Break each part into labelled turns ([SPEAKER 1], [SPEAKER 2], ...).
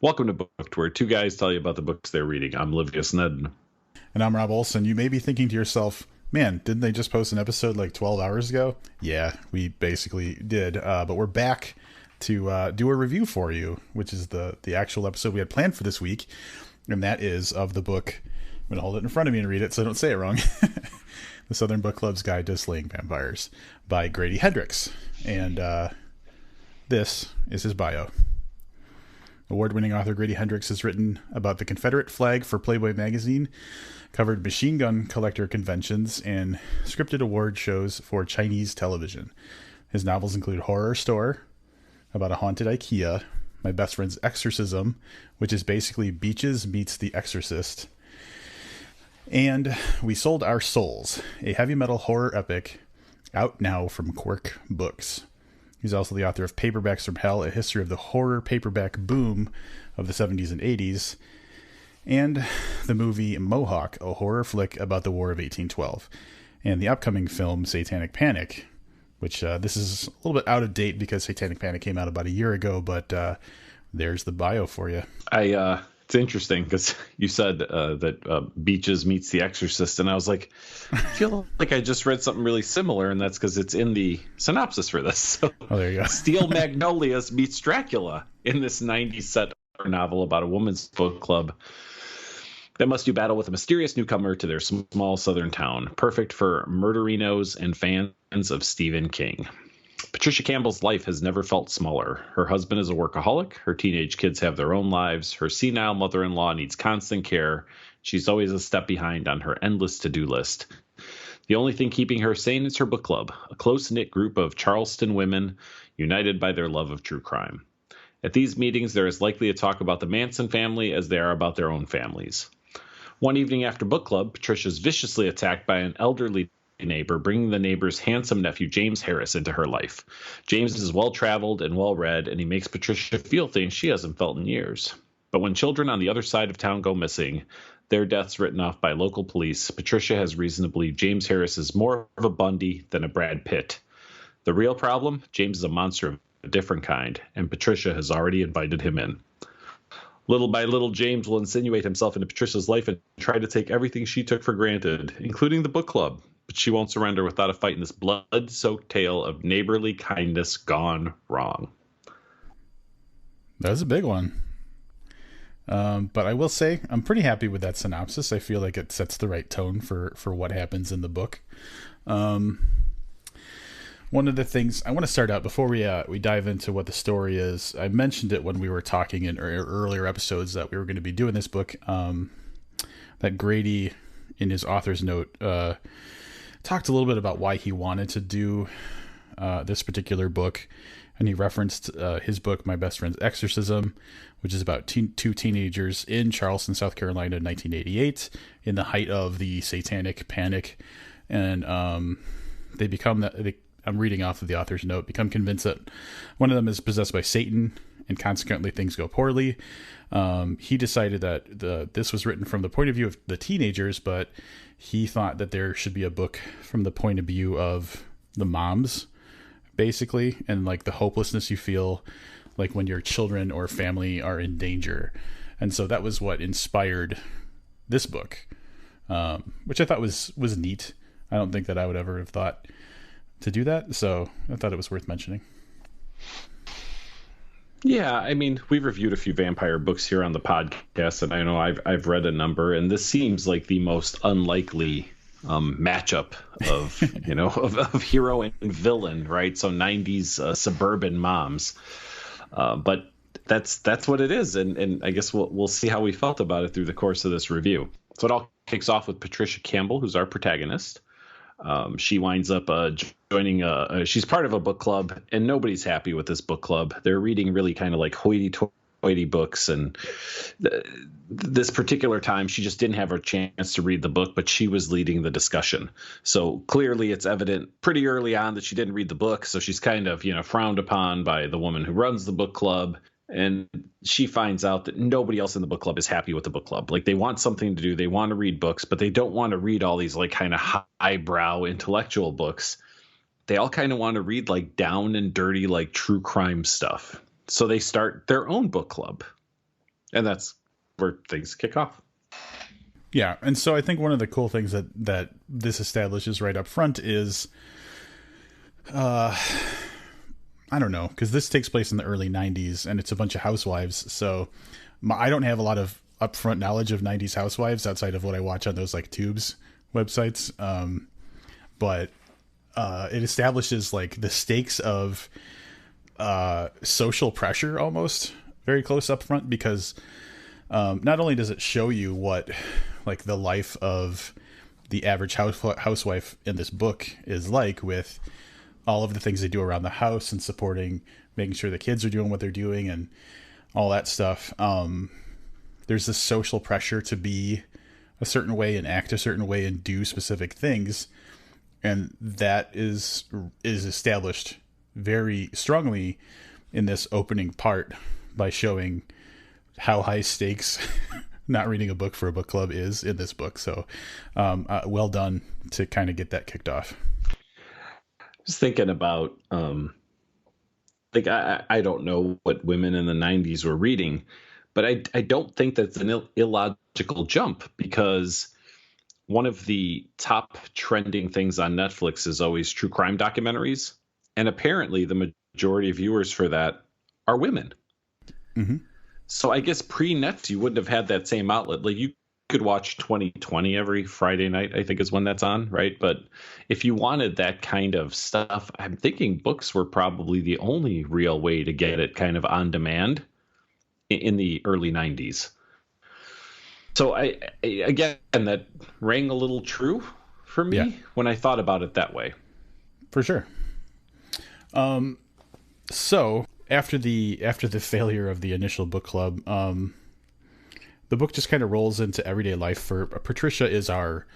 [SPEAKER 1] Welcome to Booked, where two guys tell you about the books they're reading. I'm Livius Ned.
[SPEAKER 2] And I'm Rob Olson. You may be thinking to yourself, man, didn't they just post an episode like 12 hours ago? Yeah, we basically did. But we're back to do a review for you, which is the actual episode we had planned for this week. And that is of the book. I'm going to hold it in front of me and read it so I don't say it wrong. The Southern Book Club's Guide to Slaying Vampires by Grady Hendrix. And this is his bio. Award-winning author Grady Hendrix has written about the Confederate flag for Playboy magazine, covered machine gun collector conventions, and scripted award shows for Chinese television. His novels include Horror Store, about a haunted IKEA, My Best Friend's Exorcism, which is basically Beaches meets The Exorcist, and We Sold Our Souls, a heavy metal horror epic, out now from Quirk Books. He's also the author of Paperbacks from Hell, a history of the horror paperback boom of the 70s and 80s, and the movie Mohawk, a horror flick about the War of 1812, and the upcoming film Satanic Panic, which this is a little bit out of date because Satanic Panic came out about a year ago, but there's the bio for you.
[SPEAKER 1] It's interesting because you said that Beaches meets The Exorcist, and I was like, I feel like I just read something really similar, and that's because it's in the synopsis for this. So,
[SPEAKER 2] oh, there you go.
[SPEAKER 1] Steel Magnolias meets Dracula in this 90s set novel about a woman's book club that must do battle with a mysterious newcomer to their small southern town, perfect for murderinos and fans of Stephen King. Patricia Campbell's life has never felt smaller. Her husband is a workaholic. Her teenage kids have their own lives. Her senile mother-in-law needs constant care. She's always a step behind on her endless to-do list. The only thing keeping her sane is her book club, a close-knit group of Charleston women united by their love of true crime. At these meetings, there is likely a talk about the Manson family as they are about their own families. One evening after book club, Patricia is viciously attacked by an elderly neighbor, bringing the neighbor's handsome nephew James Harris into her life. James is well-traveled and well-read, and he makes Patricia feel things she hasn't felt in years. But when children on the other side of town go missing, their deaths written off by local police, Patricia has reason to believe James Harris is more of a Bundy than a Brad Pitt. The real problem? James is a monster of a different kind, and Patricia has already invited him in. Little by little, James will insinuate himself into Patricia's life and try to take everything she took for granted, including the book club. But she won't surrender without a fight in this blood-soaked tale of neighborly kindness gone wrong.
[SPEAKER 2] That was a big one. But I will say, I'm pretty happy with that synopsis. I feel like it sets the right tone for what happens in the book. One of the things I want to start out before we dive into what the story is. I mentioned it when we were talking in earlier episodes that we were going to be doing this book. That Grady, in his author's note, talked a little bit about why he wanted to do this particular book, and he referenced his book, My Best Friend's Exorcism, which is about two teenagers in Charleston, South Carolina in 1988, in the height of the Satanic Panic, and they become I'm reading off of the author's note, become convinced that one of them is possessed by Satan, and consequently things go poorly. He decided that this was written from the point of view of the teenagers, but he thought that there should be a book from the point of view of the moms, basically, and like the hopelessness you feel like when your children or family are in danger. And so that was what inspired this book, which I thought was neat. I don't think that I would ever have thought to do that, so I thought it was worth mentioning.
[SPEAKER 1] Yeah, I mean, we've reviewed a few vampire books here on the podcast, and I know I've read a number, and this seems like the most unlikely matchup of of hero and villain, right? So 90s suburban moms, but that's what it is, and I guess we'll see how we felt about it through the course of this review. So it all kicks off with Patricia Campbell, who's our protagonist. She winds up joining she's part of a book club, and nobody's happy with this book club. They're reading really kind of like hoity-toity books, and this particular time she just didn't have a chance to read the book, but she was leading the discussion. So clearly it's evident pretty early on that she didn't read the book, so she's kind of frowned upon by the woman who runs the book club. And she finds out that nobody else in the book club is happy with the book club. Like, they want something to do. They want to read books, but they don't want to read all these like kind of highbrow intellectual books. They all kind of want to read like down and dirty, like true crime stuff. So they start their own book club. And that's where things kick off.
[SPEAKER 2] Yeah, and so I think one of the cool things that this establishes right up front is, I don't know, because this takes place in the early 90s, and it's a bunch of housewives, so I don't have a lot of upfront knowledge of 90s housewives outside of what I watch on those, like, Tubes websites, but it establishes, like, the stakes of social pressure almost very close up front, because not only does it show you what, like, the life of the average housewife in this book is like, with all of the things they do around the house and supporting, making sure the kids are doing what they're doing and all that stuff. There's this social pressure to be a certain way and act a certain way and do specific things. And that is established very strongly in this opening part by showing how high stakes not reading a book for a book club is in this book. So well done to kind of get that kicked off.
[SPEAKER 1] Just thinking about, like, I don't know what women in the 90s were reading, but I don't think that's an illogical jump, because one of the top trending things on Netflix is always true crime documentaries. And apparently the majority of viewers for that are women.
[SPEAKER 2] Mm-hmm.
[SPEAKER 1] So I guess pre-Netflix, you wouldn't have had that same outlet. Like, you could watch 2020 every Friday night, I think is when that's on, right? But if you wanted that kind of stuff, I'm thinking books were probably the only real way to get it kind of on demand in the early 90s. So I again, that rang a little true for me when I thought about it that way.
[SPEAKER 2] For sure. So after the failure of the initial book club, the book just kind of rolls into everyday life for Patricia. Is our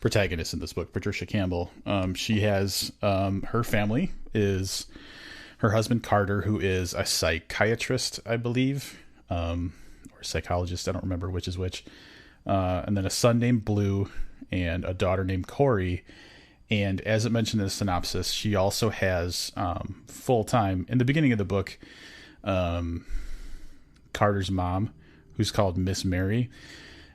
[SPEAKER 2] protagonist in this book, Patricia Campbell. She has her family is her husband Carter, who is a psychiatrist, I believe, or psychologist. I don't remember which is which. And then a son named Blue and a daughter named Corey. And as it mentioned in the synopsis, she also has full-time, in the beginning of the book, Carter's mom, who's called Miss Mary,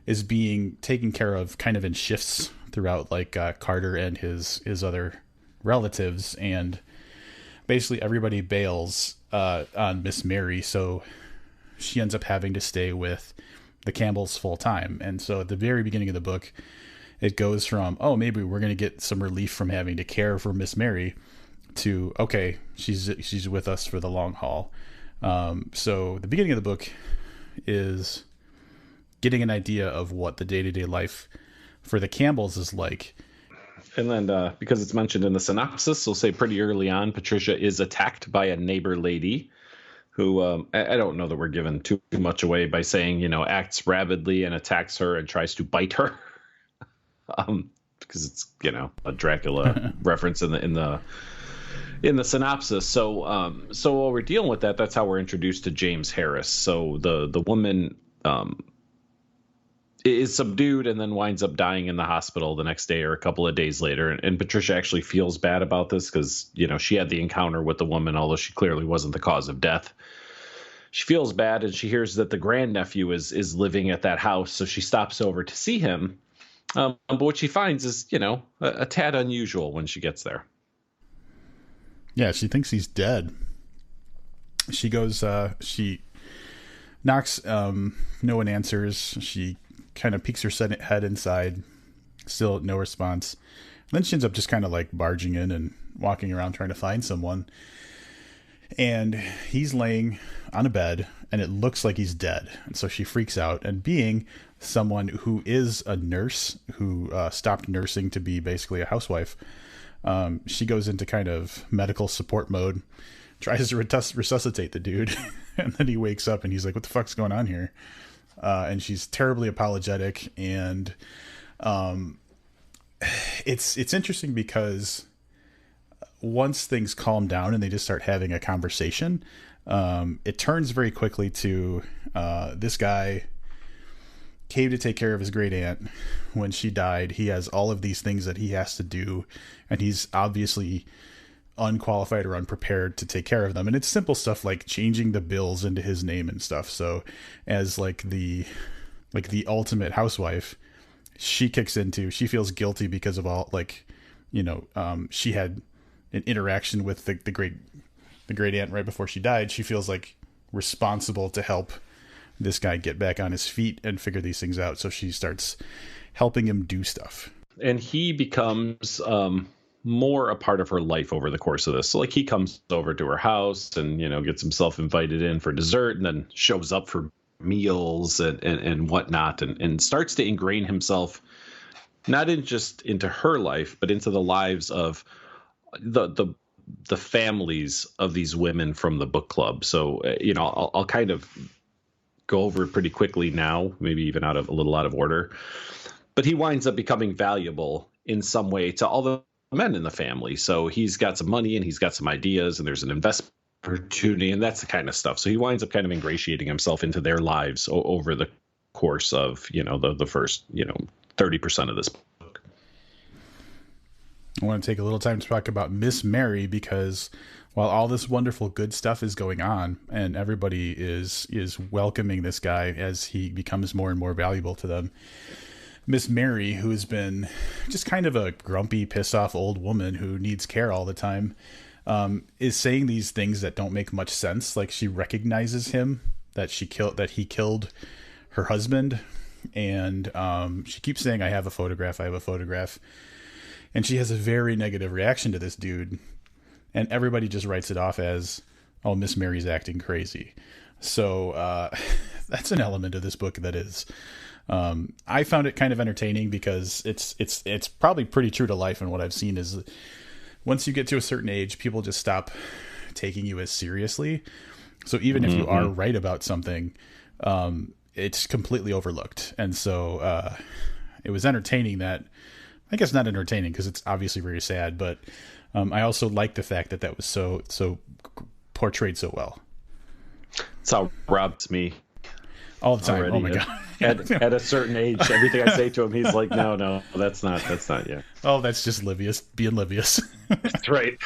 [SPEAKER 2] is being taken care of kind of in shifts throughout, like, Carter and his other relatives. And basically everybody bails on Miss Mary, so she ends up having to stay with the Campbells full-time. And so at the very beginning of the book, it goes from, oh, maybe we're going to get some relief from having to care for Miss Mary, to, okay, she's with us for the long haul. So the beginning of the book is getting an idea of what the day-to-day life for the Campbells is like.
[SPEAKER 1] And then because it's mentioned in the synopsis, we'll say pretty early on, Patricia is attacked by a neighbor lady who, I don't know that we're giving too much away by saying, acts rabidly and attacks her and tries to bite her. Because it's, a Dracula reference in the synopsis. So while we're dealing with that, that's how we're introduced to James Harris. So the woman is subdued and then winds up dying in the hospital the next day or a couple of days later. And Patricia actually feels bad about this because, she had the encounter with the woman, although she clearly wasn't the cause of death. She feels bad, and she hears that the grandnephew is living at that house. So she stops over to see him. But what she finds is, a tad unusual when she gets there.
[SPEAKER 2] Yeah, she thinks he's dead. She goes, she knocks, no one answers. She kind of peeks her head inside, still no response. And then she ends up just kind of like barging in and walking around trying to find someone. And he's laying on a bed, and it looks like he's dead. And so she freaks out, and being someone who is a nurse who stopped nursing to be basically a housewife, she goes into kind of medical support mode, tries to resuscitate the dude, and then he wakes up and he's like, what the fuck's going on here? And she's terribly apologetic. And it's interesting because once things calm down and they just start having a conversation, it turns very quickly to this guy came to take care of his great aunt when she died. He has all of these things that he has to do, and he's obviously unqualified or unprepared to take care of them. And it's simple stuff like changing the bills into his name and stuff. So as like the ultimate housewife, she feels guilty because of all, like, she had an interaction with the great aunt right before she died. She feels like responsible to help this guy get back on his feet and figure these things out. So she starts helping him do stuff.
[SPEAKER 1] And he becomes more a part of her life over the course of this. So like he comes over to her house and, gets himself invited in for dessert and then shows up for meals and whatnot, and starts to ingrain himself not just into her life, but into the lives of the families of these women from the book club. So, I'll kind of go over it pretty quickly now, maybe even a little out of order, but he winds up becoming valuable in some way to all the men in the family. So he's got some money and he's got some ideas and there's an investment opportunity and that's the kind of stuff. So he winds up kind of ingratiating himself into their lives over the course of, the first, 30% of this book.
[SPEAKER 2] I want to take a little time to talk about Miss Mary, because while all this wonderful good stuff is going on and everybody is welcoming this guy as he becomes more and more valuable to them, Miss Mary, who's been just kind of a grumpy, pissed off old woman who needs care all the time, is saying these things that don't make much sense. Like she recognizes him, that he killed her husband. And she keeps saying, I have a photograph. And she has a very negative reaction to this dude. And everybody just writes it off as, oh, Miss Mary's acting crazy. So that's an element of this book that is, I found it kind of entertaining because it's probably pretty true to life. And what I've seen is once you get to a certain age, people just stop taking you as seriously. So even if you are right about something, it's completely overlooked. And so it was entertaining that, I guess not entertaining because it's obviously very sad, but I also like the fact that was so portrayed so well.
[SPEAKER 1] That's how Rob's me.
[SPEAKER 2] All the time.
[SPEAKER 1] Already.
[SPEAKER 2] Oh my God.
[SPEAKER 1] At a certain age, everything I say to him, he's like, no, that's not yet.
[SPEAKER 2] Oh, that's just being Livius.
[SPEAKER 1] That's right.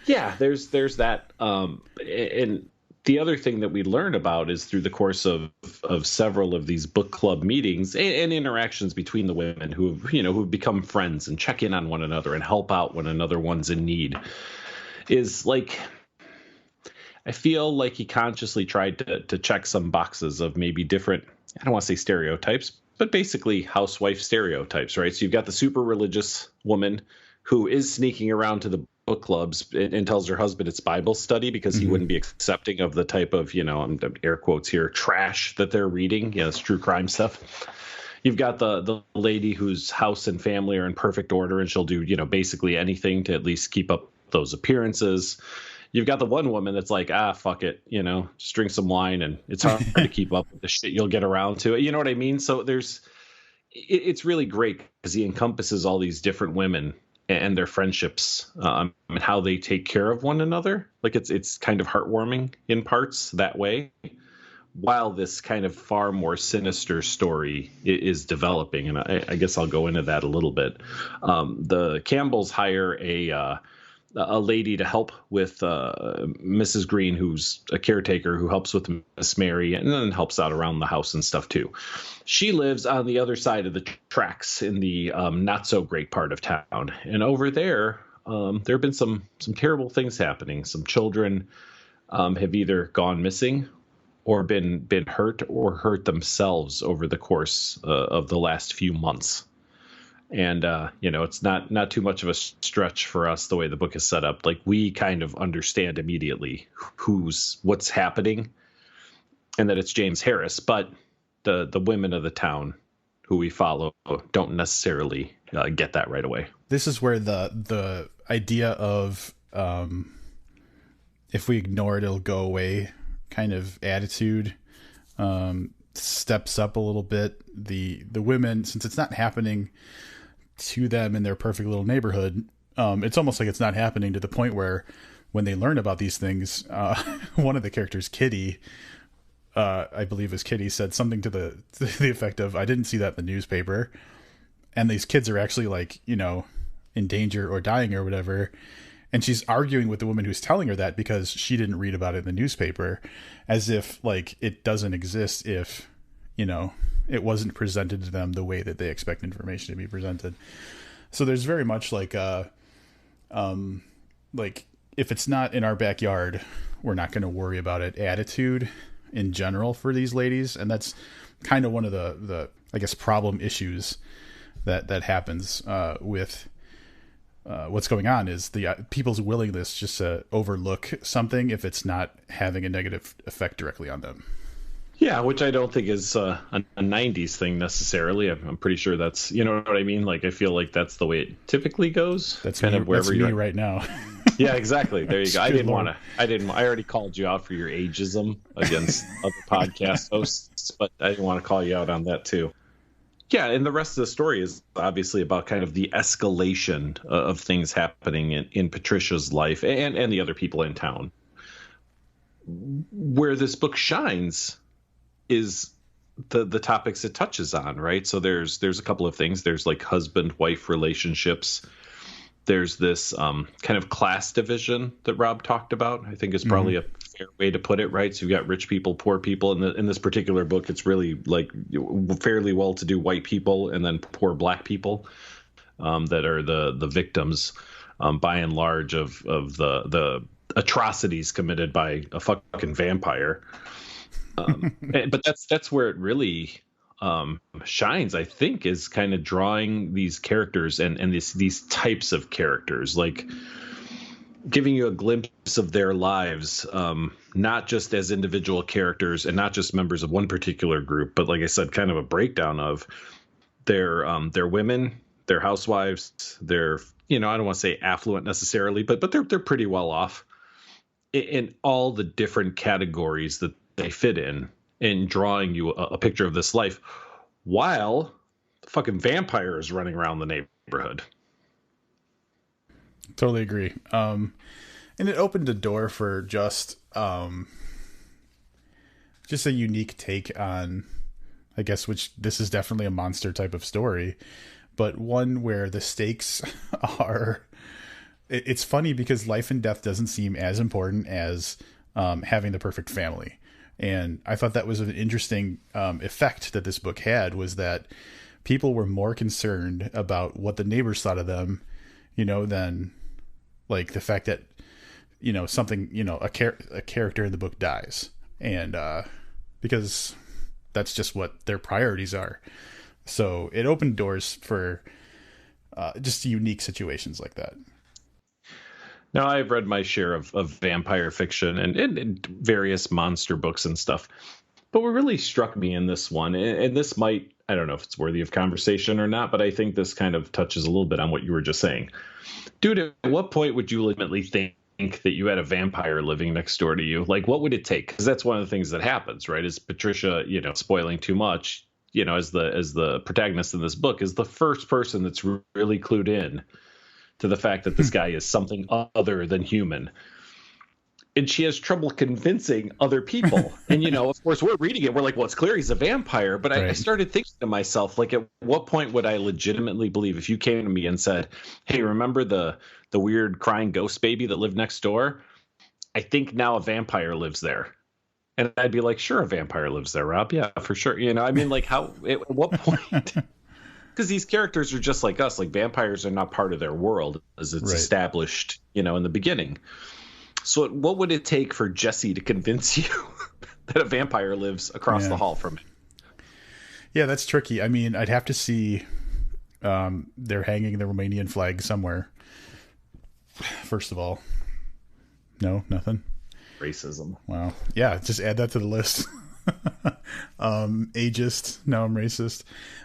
[SPEAKER 1] Yeah, there's that. And the other thing that we learn about is through the course of several of these book club meetings and interactions between the women who've become friends and check in on one another and help out when another one's in need, is like, I feel like he consciously tried to check some boxes of maybe different, I don't want to say stereotypes, but basically housewife stereotypes, right? So you've got the super religious woman who is sneaking around to the book clubs and tells her husband it's Bible study because he wouldn't be accepting of the type of, I'm air quotes here, trash that they're reading. Yeah, it's true crime stuff. You've got the lady whose house and family are in perfect order and she'll do, basically anything to at least keep up those appearances. You've got the one woman that's like, fuck it, just drink some wine and it's hard to keep up with the shit. You'll get around to it. You know what I mean? So it's really great because he encompasses all these different women and their friendships and how they take care of one another. Like it's kind of heartwarming in parts that way, while this kind of far more sinister story is developing. And I guess I'll go into that a little bit. The Campbells hire a lady to help with Mrs. Green, who's a caretaker who helps with Miss Mary and then helps out around the house and stuff too. She lives on the other side of the tracks in the not so great part of town. And over there, there have been some terrible things happening. Some children have either gone missing or been hurt or hurt themselves over the course of the last few months. And, it's not too much of a stretch for us the way the book is set up. Like we kind of understand immediately what's happening and that it's James Harris, but the women of the town who we follow don't necessarily get that right away.
[SPEAKER 2] This is where the idea of if we ignore it, it'll go away kind of attitude steps up a little bit. The women, since it's not happening to them in their perfect little neighborhood, it's almost like it's not happening to the point where when they learn about these things, one of the characters, Kitty, I believe is Kitty, said something to the effect of, I didn't see that in the newspaper. And these kids are actually like, in danger or dying or whatever. And she's arguing with the woman who's telling her that because she didn't read about it in the newspaper, as if like it doesn't exist if, you know, it wasn't presented to them the way that they expect information to be presented. So there's very much like like if it's not in our backyard, we're not going to worry about it attitude in general for these ladies. And that's kind of one of the I guess problem issues that happens with what's going on is the people's willingness just to overlook something if it's not having a negative effect directly on them.
[SPEAKER 1] Yeah, which I don't think is a 90s thing necessarily. I'm pretty sure that's, you know what I mean? Like, I feel like that's the way it typically goes.
[SPEAKER 2] That's kind of wherever you're right now.
[SPEAKER 1] Yeah, exactly. There you go. I already called you out for your ageism against other podcast hosts, but I didn't want to call you out on that too. Yeah, and the rest of the story is obviously about kind of the escalation of things happening in Patricia's life and the other people in town. Where this book shines is the topics it touches on, right? So there's a couple of things. There's like husband-wife relationships. There's this kind of class division that Rob talked about. I think is probably a fair way to put it, right? So you've got rich people, poor people. In this particular book, it's really like fairly well-to-do white people and then poor black people that are the victims, by and large, of the atrocities committed by a fucking vampire. But that's where it really shines, I think, is kind of drawing these characters and these types of characters, like giving you a glimpse of their lives, not just as individual characters and not just members of one particular group, but like I said, kind of a breakdown of their women, their housewives, their, you know, I don't want to say affluent necessarily, but they're pretty well off in all the different categories that they fit in drawing you a picture of this life while the fucking vampire is running around the neighborhood.
[SPEAKER 2] Totally agree. And it opened a door for just a unique take on, I guess, which this is definitely a monster type of story, but one where the stakes are, it's funny because life and death doesn't seem as important as having the perfect family. And I thought that was an interesting effect that this book had, was that people were more concerned about what the neighbors thought of them, you know, than like the fact that, you know, something, you know, a character in the book dies. And because that's just what their priorities are. So it opened doors for just unique situations like that.
[SPEAKER 1] Now, I've read my share of vampire fiction and various monster books and stuff. But what really struck me in this one, and this might, I don't know if it's worthy of conversation or not, but I think this kind of touches a little bit on what you were just saying. Dude, at what point would you legitimately think that you had a vampire living next door to you? Like, what would it take? Because that's one of the things that happens, right? Is Patricia, you know, spoiling too much, you know, as the protagonist in this book, is the first person that's really clued in to the fact that this guy is something other than human. And she has trouble convincing other people. And, you know, of course, we're reading it. We're like, well, it's clear he's a vampire. But I started thinking to myself, like, at what point would I legitimately believe if you came to me and said, hey, remember the weird crying ghost baby that lived next door? I think now a vampire lives there. And I'd be like, sure, a vampire lives there, Rob. Yeah, for sure. You know, I mean, like, at what point? Because these characters are just like us. Like, vampires are not part of their world as it's established, you know, in the beginning. So what would it take for Jesse to convince you that a vampire lives across the hall from him?
[SPEAKER 2] Yeah, that's tricky. I mean, I'd have to see they're hanging the Romanian flag somewhere. First of all. No, nothing.
[SPEAKER 1] Racism.
[SPEAKER 2] Wow. Yeah, just add that to the list. Ageist. No, I'm racist.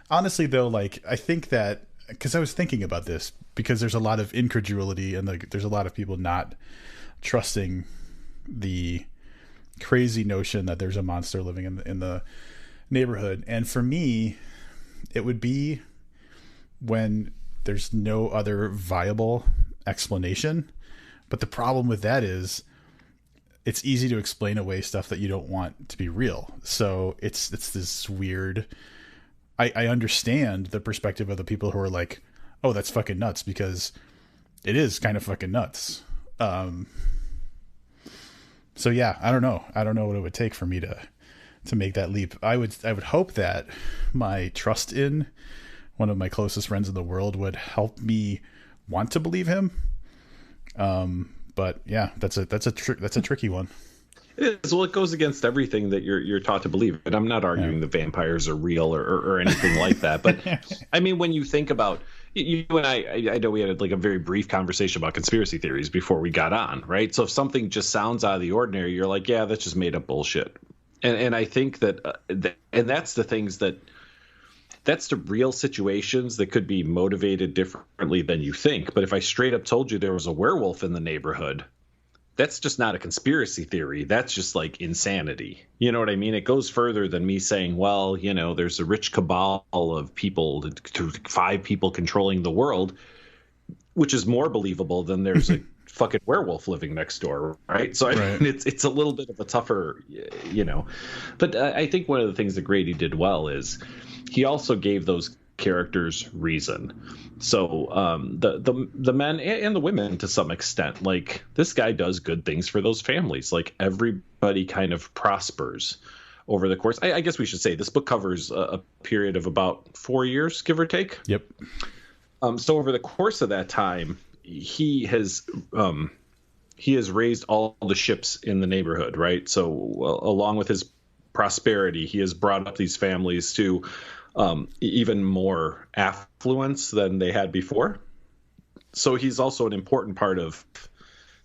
[SPEAKER 2] Honestly, though, like, I think that, because I was thinking about this, because there's a lot of incredulity and there's a lot of people not trusting the crazy notion that there's a monster living in the neighborhood. And for me, it would be when there's no other viable explanation. But the problem with that is it's easy to explain away stuff that you don't want to be real. So it's this weird, I understand the perspective of the people who are like, oh, that's fucking nuts, because it is kind of fucking nuts. So yeah, I don't know what it would take for me to make that leap. I would hope that my trust in one of my closest friends in the world would help me want to believe him. But yeah, that's a tricky one.
[SPEAKER 1] It is. Well, it goes against everything that you're taught to believe. And I'm not arguing that vampires are real or anything like that. But I mean, when you think about you and I know we had like a very brief conversation about conspiracy theories before we got on, right? So if something just sounds out of the ordinary, you're like, yeah, that's just made up bullshit. And I think that and that's the things that's the real situations that could be motivated differently than you think. But if I straight up told you there was a werewolf in the neighborhood, that's just not a conspiracy theory. That's just like insanity. You know what I mean? It goes further than me saying, well, you know, there's a rich cabal of people, 5 people controlling the world, which is more believable than there's a fucking werewolf living next door, right? So I mean, it's a little bit of a tougher, you know. But I think one of the things that Grady did well is he also gave those characters reason. So the men and the women to some extent, like this guy does good things for those families. Like everybody kind of prospers over the course. I guess we should say this book covers a period of about 4 years, give or take.
[SPEAKER 2] Yep.
[SPEAKER 1] So over the course of that time, he has raised all the ships in the neighborhood, right? So along with his prosperity, he has brought up these families to even more affluence than they had before. So he's also an important part of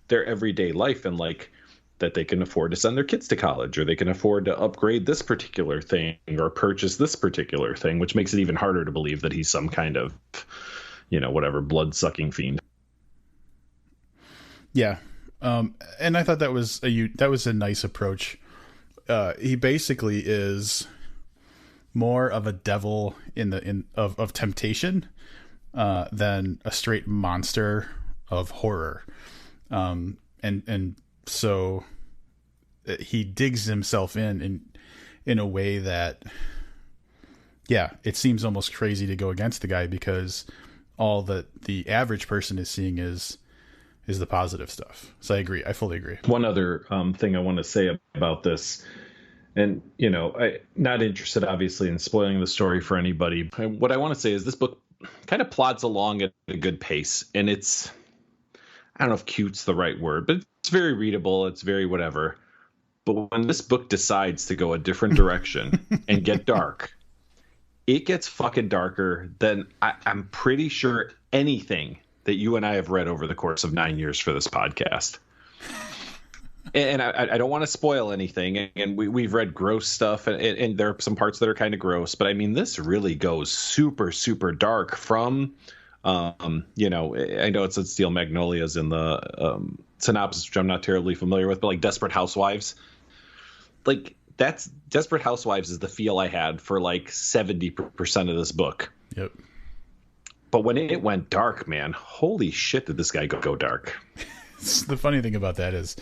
[SPEAKER 1] their everyday life, and like that they can afford to send their kids to college, or they can afford to upgrade this particular thing or purchase this particular thing, which makes it even harder to believe that he's some kind of, you know, whatever blood-sucking fiend.
[SPEAKER 2] Yeah. And I thought that was a nice approach. He basically is more of a devil of temptation than a straight monster of horror. And so he digs himself in a way that, yeah, it seems almost crazy to go against the guy, because all that the average person is seeing is the positive stuff. So I agree. I fully agree.
[SPEAKER 1] One other thing I want to say about this, and, you know, I'm not interested, obviously, in spoiling the story for anybody. What I want to say is this book kind of plods along at a good pace. And it's, I don't know if cute's the right word, but it's very readable. It's very whatever. But when this book decides to go a different direction and get dark, it gets fucking darker than I'm pretty sure anything that you and I have read over the course of 9 years for this podcast. And I don't want to spoil anything. And we've read gross stuff, and there are some parts that are kind of gross. But I mean, this really goes super, super dark from, you know, I know it said Steel Magnolias in the synopsis, which I'm not terribly familiar with, but like Desperate Housewives. Like that's Desperate Housewives is the feel I had for like 70% of this book.
[SPEAKER 2] Yep.
[SPEAKER 1] But when it went dark, man, holy shit, did this guy go dark.
[SPEAKER 2] The funny thing about that is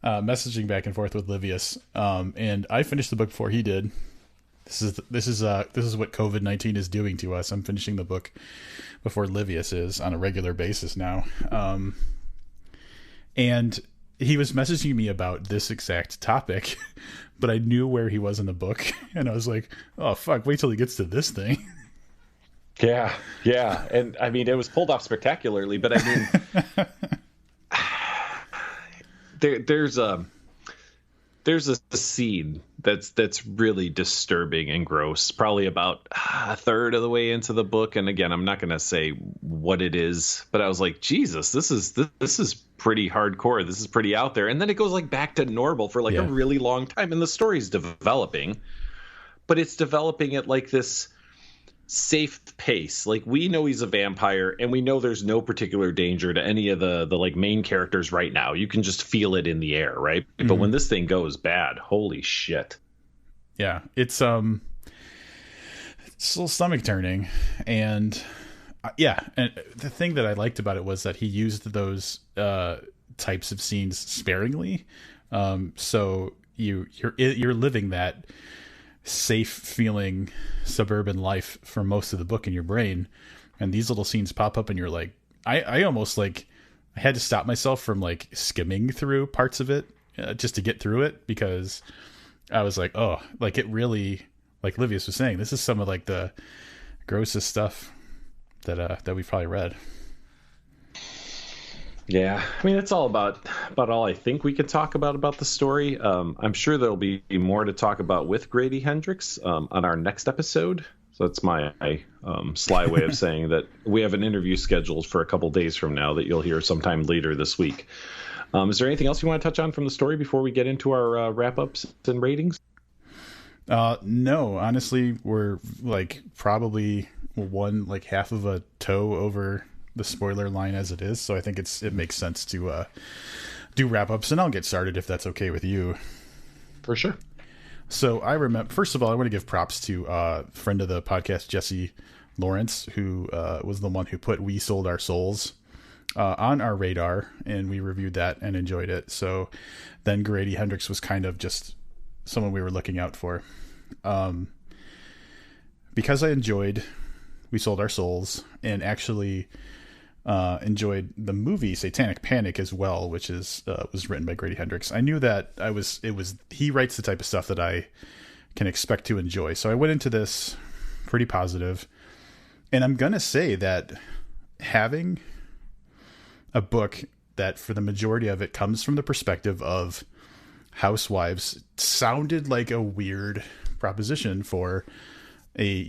[SPEAKER 2] messaging back and forth with Livius, and I finished the book before he did. This is what COVID-19 is doing to us. I'm finishing the book before Livius is on a regular basis now. And he was messaging me about this exact topic, but I knew where he was in the book, and I was like, oh fuck, wait till he gets to this thing.
[SPEAKER 1] Yeah. And I mean, it was pulled off spectacularly, but I mean, there's a scene that's really disturbing and gross, probably about a third of the way into the book. And again, I'm not going to say what it is, but I was like, Jesus, this is pretty hardcore. This is pretty out there. And then it goes like back to normal for like a really long time. And the story's developing, but it's developing at like this safe pace. Like we know he's a vampire, and we know there's no particular danger to any of the like main characters right now. You can just feel it in the air, right? Mm-hmm. But when this thing goes bad, holy shit.
[SPEAKER 2] Yeah, it's a little stomach turning. And and the thing that I liked about it was that he used those types of scenes sparingly. So you're living that safe feeling suburban life for most of the book in your brain, and these little scenes pop up, and you're like, I almost like I had to stop myself from like skimming through parts of it just to get through it, because I was like, oh, like it really, like Livius was saying, this is some of like the grossest stuff that we've probably read.
[SPEAKER 1] Yeah, I mean, it's all about all I think we can talk about the story. I'm sure there'll be more to talk about with Grady Hendrix on our next episode. So that's my sly way of saying that we have an interview scheduled for a couple days from now that you'll hear sometime later this week. Is there anything else you want to touch on from the story before we get into our wrap-ups and ratings?
[SPEAKER 2] No, honestly, we're like probably half of a toe over the spoiler line as it is, so I think it makes sense to do wrap-ups, and I'll get started if that's okay with you.
[SPEAKER 1] For sure.
[SPEAKER 2] So I remember, first of all, I want to give props to friend of the podcast, Jesse Lawrence, who was the one who put We Sold Our Souls on our radar, and we reviewed that and enjoyed it. So then Grady Hendrix was kind of just someone we were looking out for. Because I enjoyed We Sold Our Souls, and actually enjoyed the movie Satanic Panic as well, which was written by Grady Hendrix. I knew that he writes the type of stuff that I can expect to enjoy. So I went into this pretty positive, and I'm going to say that having a book that for the majority of it comes from the perspective of housewives sounded like a weird proposition for a,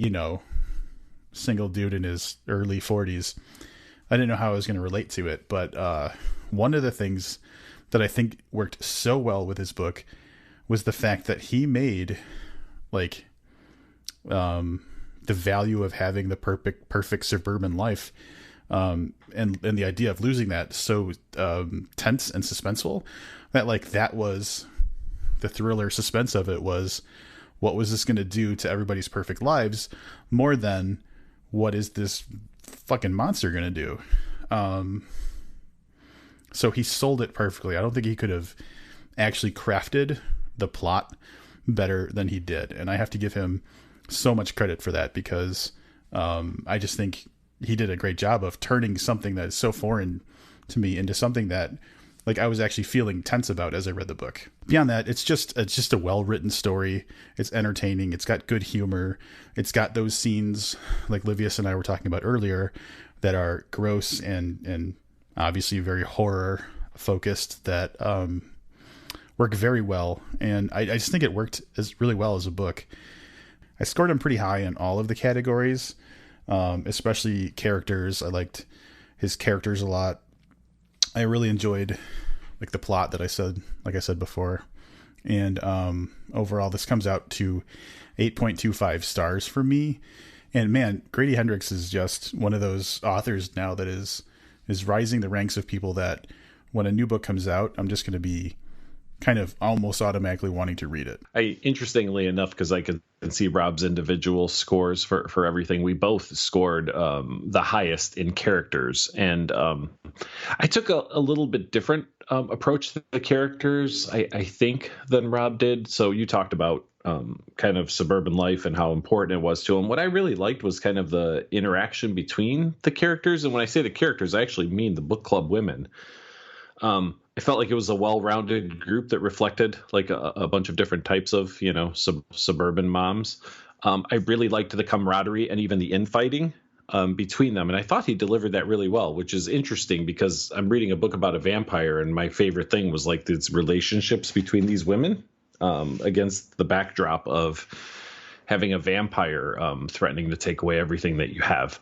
[SPEAKER 2] single dude in his early 40s. I didn't know how I was going to relate to it, but one of the things that I think worked so well with his book was the fact that he made like the value of having the perfect suburban life and the idea of losing that so tense and suspenseful that like that was the thriller suspense of it, was what was this going to do to everybody's perfect lives more than what is this fucking monster going to do. So he sold it perfectly. I don't think he could have actually crafted the plot better than he did. And I have to give him so much credit for that, because I just think he did a great job of turning something that is so foreign to me into something that like I was actually feeling tense about as I read the book. Beyond that, it's just a well-written story. It's entertaining. It's got good humor. It's got those scenes like Livius and I were talking about earlier that are gross and obviously very horror focused that work very well. And I just think it worked really well as a book. I scored him pretty high in all of the categories, especially characters. I liked his characters a lot. I really enjoyed like the plot that I said before. And overall, this comes out to 8.25 stars for me. And man, Grady Hendrix is just one of those authors now that is rising the ranks of people that when a new book comes out, I'm just going to be kind of almost automatically wanting to read it.
[SPEAKER 1] Interestingly enough, because I can see Rob's individual scores for everything, we both scored the highest in characters. And I took a little bit different approach to the characters, I think, than Rob did. So you talked about kind of suburban life and how important it was to him. What I really liked was kind of the interaction between the characters. And when I say the characters, I actually mean the book club women. I felt like it was a well-rounded group that reflected like a bunch of different types of, suburban moms. I really liked the camaraderie and even the infighting between them. And I thought he delivered that really well, which is interesting because I'm reading a book about a vampire. And my favorite thing was like these relationships between these women against the backdrop of having a vampire threatening to take away everything that you have.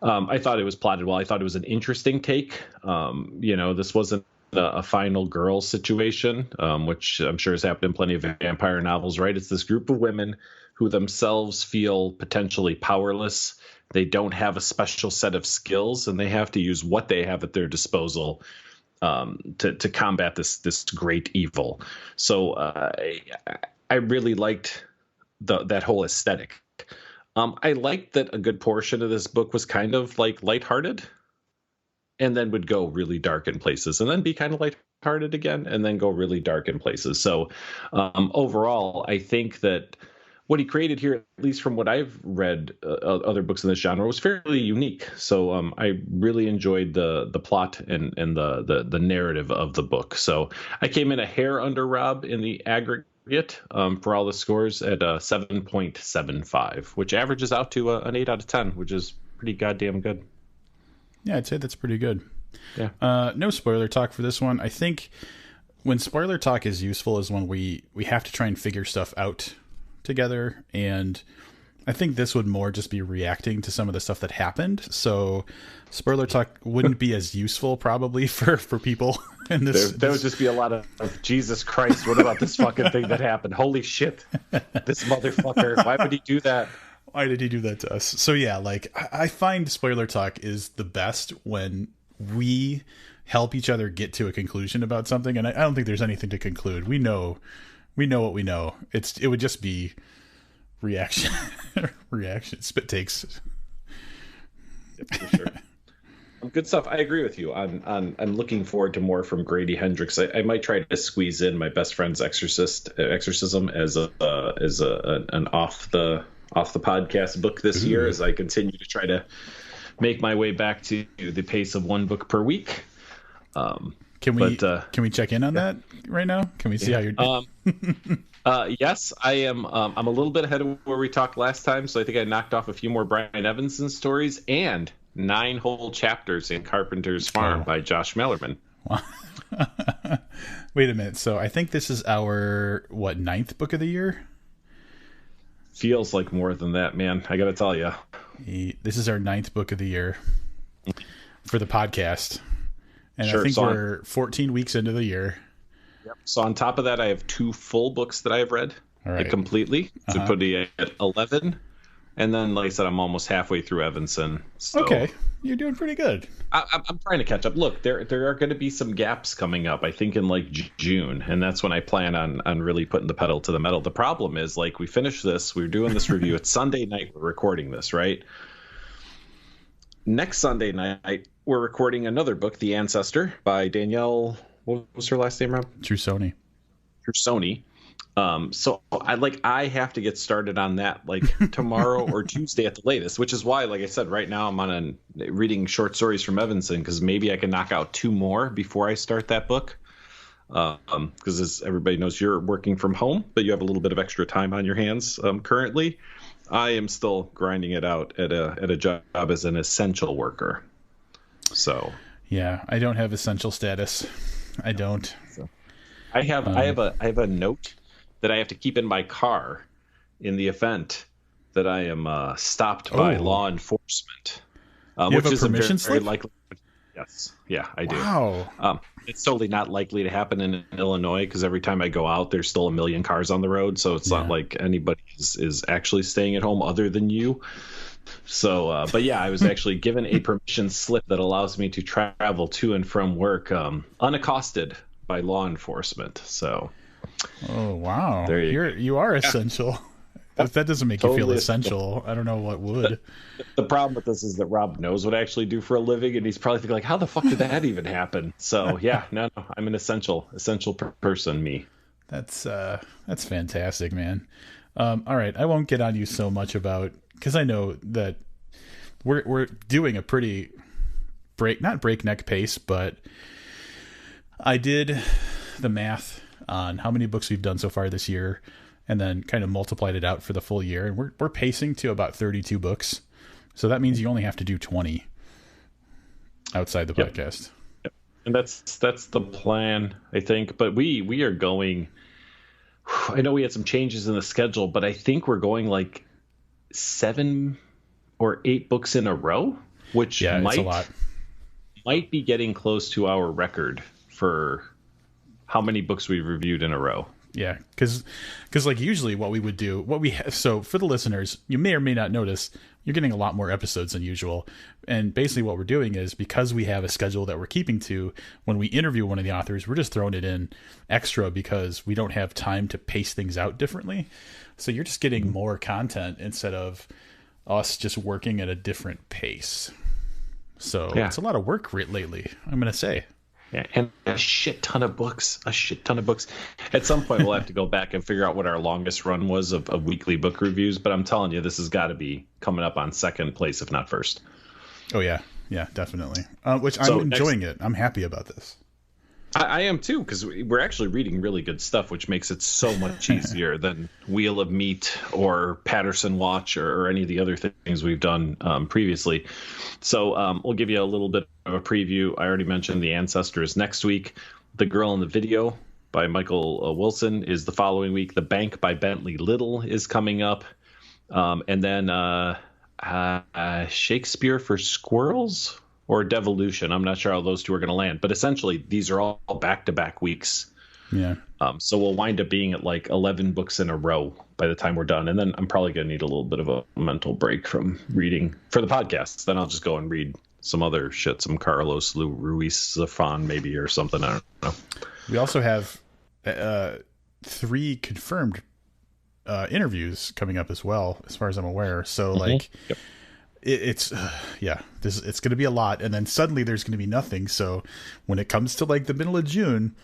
[SPEAKER 1] I thought it was plotted well. I thought it was an interesting take. This wasn't a final girl situation, which I'm sure has happened in plenty of vampire novels, right? It's this group of women who themselves feel potentially powerless. They don't have a special set of skills, and they have to use what they have at their disposal to combat this great evil. So I really liked that whole aesthetic. I liked that a good portion of this book was kind of like lighthearted, and then would go really dark in places, and then be kind of lighthearted again, and then go really dark in places. So overall, I think that what he created here, at least from what I've read, other books in this genre, was fairly unique. So I really enjoyed the plot and the narrative of the book. So I came in a hair under Rob in the aggregate for all the scores at 7.75, which averages out to an 8 out of 10, which is pretty goddamn good.
[SPEAKER 2] Yeah, I'd say that's pretty good.
[SPEAKER 1] Yeah.
[SPEAKER 2] No spoiler talk for this one. I think when spoiler talk is useful is when we have to try and figure stuff out together, and I think this would more just be reacting to some of the stuff that happened. So spoiler talk wouldn't be as useful probably for people in this.
[SPEAKER 1] There would just be a lot of Jesus Christ, what about this fucking thing that happened? Holy shit, this motherfucker, why would he do that?
[SPEAKER 2] Why did he do that to us? So yeah, like I find spoiler talk is the best when we help each other get to a conclusion about something, and I don't think there's anything to conclude. We know what we know. It would just be reaction, spit takes.
[SPEAKER 1] Yeah, for sure. Good stuff. I agree with you. I'm looking forward to more from Grady Hendrix. I might try to squeeze in My Best Friend's Exorcism as an off the podcast book this year, as I continue to try to make my way back to the pace of one book per week.
[SPEAKER 2] Can we check in on that right now? Can we see how you're doing?
[SPEAKER 1] Yes, I am. I'm a little bit ahead of where we talked last time, so I think I knocked off a few more Brian Evanson stories and 9 whole chapters in Carpenter's Farm by Josh Mellerman.
[SPEAKER 2] Wow. Wait a minute. So I think this is our 9th book of the year?
[SPEAKER 1] Feels like more than that, man. I got to tell you.
[SPEAKER 2] This is our 9th book of the year for the podcast. And sure, I think we're 14 weeks into the year.
[SPEAKER 1] Yep. So on top of that, I have 2 full books that I have read completely. So put it at 11. And then, like I said, I'm almost halfway through Evanson. So
[SPEAKER 2] okay. You're doing pretty good.
[SPEAKER 1] I'm trying to catch up. Look, there are going to be some gaps coming up, I think, in like June. And that's when I plan on really putting the pedal to the metal. The problem is, like, we finished this. We're doing this review. It's Sunday night. We're recording this, right? Next Sunday night, we're recording another book, The Ancestor, by Danielle. What was her last name, Rob?
[SPEAKER 2] Trussoni.
[SPEAKER 1] So I have to get started on that like tomorrow or Tuesday at the latest, which is why, like I said, right now I'm reading short stories from Evanson, because maybe I can knock out 2 more before I start that book. Because as everybody knows, you're working from home, but you have a little bit of extra time on your hands currently. I am still grinding it out at a job as an essential worker. So
[SPEAKER 2] yeah, I don't have essential status. I don't.
[SPEAKER 1] So, I have a note that I have to keep in my car in the event that I am stopped by law enforcement,
[SPEAKER 2] which is a very
[SPEAKER 1] likely. Yes, yeah, I do.
[SPEAKER 2] Wow.
[SPEAKER 1] It's totally not likely to happen in Illinois, because every time I go out, there's still a million cars on the road, so it's not like anybody is actually staying at home other than you. So, but yeah, I was actually given a permission slip that allows me to travel to and from work unaccosted by law enforcement. So.
[SPEAKER 2] Oh wow! You are essential. If that doesn't make you feel essential, I don't know what would.
[SPEAKER 1] The problem with this is that Rob knows what I actually do for a living, and he's probably thinking like, "How the fuck did that even happen?" So yeah, no, I'm an essential person. Me.
[SPEAKER 2] That's fantastic, man. All right, I won't get on you so much about, because I know that we're doing a pretty not breakneck pace, but I did the math on how many books we've done so far this year, and then kind of multiplied it out for the full year, and we're pacing to about 32 books. So that means you only have to do 20 outside the podcast.
[SPEAKER 1] Yep. And that's the plan, I think. But we are going. I know we had some changes in the schedule, but I think we're going like 7 or 8 books in a row, which
[SPEAKER 2] it's a lot.
[SPEAKER 1] Might be getting close to our record for how many books we've reviewed in a row.
[SPEAKER 2] Yeah, because like usually what we would do, so for the listeners, you may or may not notice, you're getting a lot more episodes than usual. And basically what we're doing is, because we have a schedule that we're keeping to, when we interview one of the authors, we're just throwing it in extra because we don't have time to pace things out differently. So you're just getting more content instead of us just working at a different pace. So it's a lot of work lately, I'm going to say.
[SPEAKER 1] Yeah, and a shit ton of books. At some point, we'll have to go back and figure out what our longest run was of weekly book reviews. But I'm telling you, this has got to be coming up on second place, if not first.
[SPEAKER 2] Oh, yeah. Yeah, definitely. Which I'm enjoying it. I'm happy about this.
[SPEAKER 1] I am too, because we're actually reading really good stuff, which makes it so much easier than Wheel of Meat or Patterson Watch or any of the other things we've done previously. So we'll give you a little bit of a preview. I already mentioned The Ancestor is next week. The Girl in the Video by Michael Wilson is the following week. The Bank by Bentley Little is coming up. And then Shakespeare for Squirrels or Devolution. I'm not sure how those two are going to land, but essentially these are all back-to-back weeks.
[SPEAKER 2] Yeah.
[SPEAKER 1] So we'll wind up being at like 11 books in a row by the time we're done. And then I'm probably going to need a little bit of a mental break from reading for the podcasts. Then I'll just go and read some other shit, some Carlos Ruiz Zafón maybe or something. I don't know.
[SPEAKER 2] We also have 3 confirmed interviews coming up as well, as far as I'm aware. So like... Yep. It's it's going to be a lot, and then suddenly there's going to be nothing. So when it comes to like the middle of June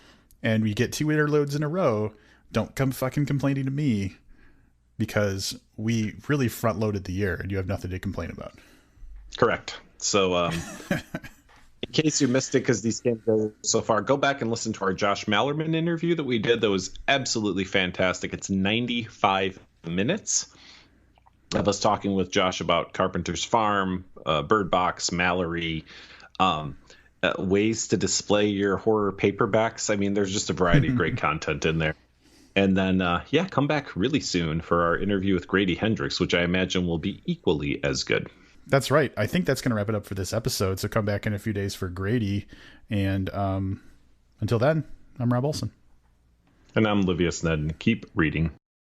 [SPEAKER 2] and we get 2 interloads in a row, don't come fucking complaining to me, because we really front loaded the year and you have nothing to complain about.
[SPEAKER 1] Correct. So in case you missed it, because these can't go so far, go back and listen to our Josh Mallerman interview that we did. That was absolutely fantastic. It's 95 minutes of us talking with Josh about Carpenter's Farm, Bird Box, Mallory, ways to display your horror paperbacks. I mean, there's just a variety of great content in there. And then, come back really soon for our interview with Grady Hendrix, which I imagine will be equally as good.
[SPEAKER 2] That's right. I think that's going to wrap it up for this episode. So come back in a few days for Grady. And until then, I'm Rob Olson.
[SPEAKER 1] And I'm Livia Snedden. Keep reading.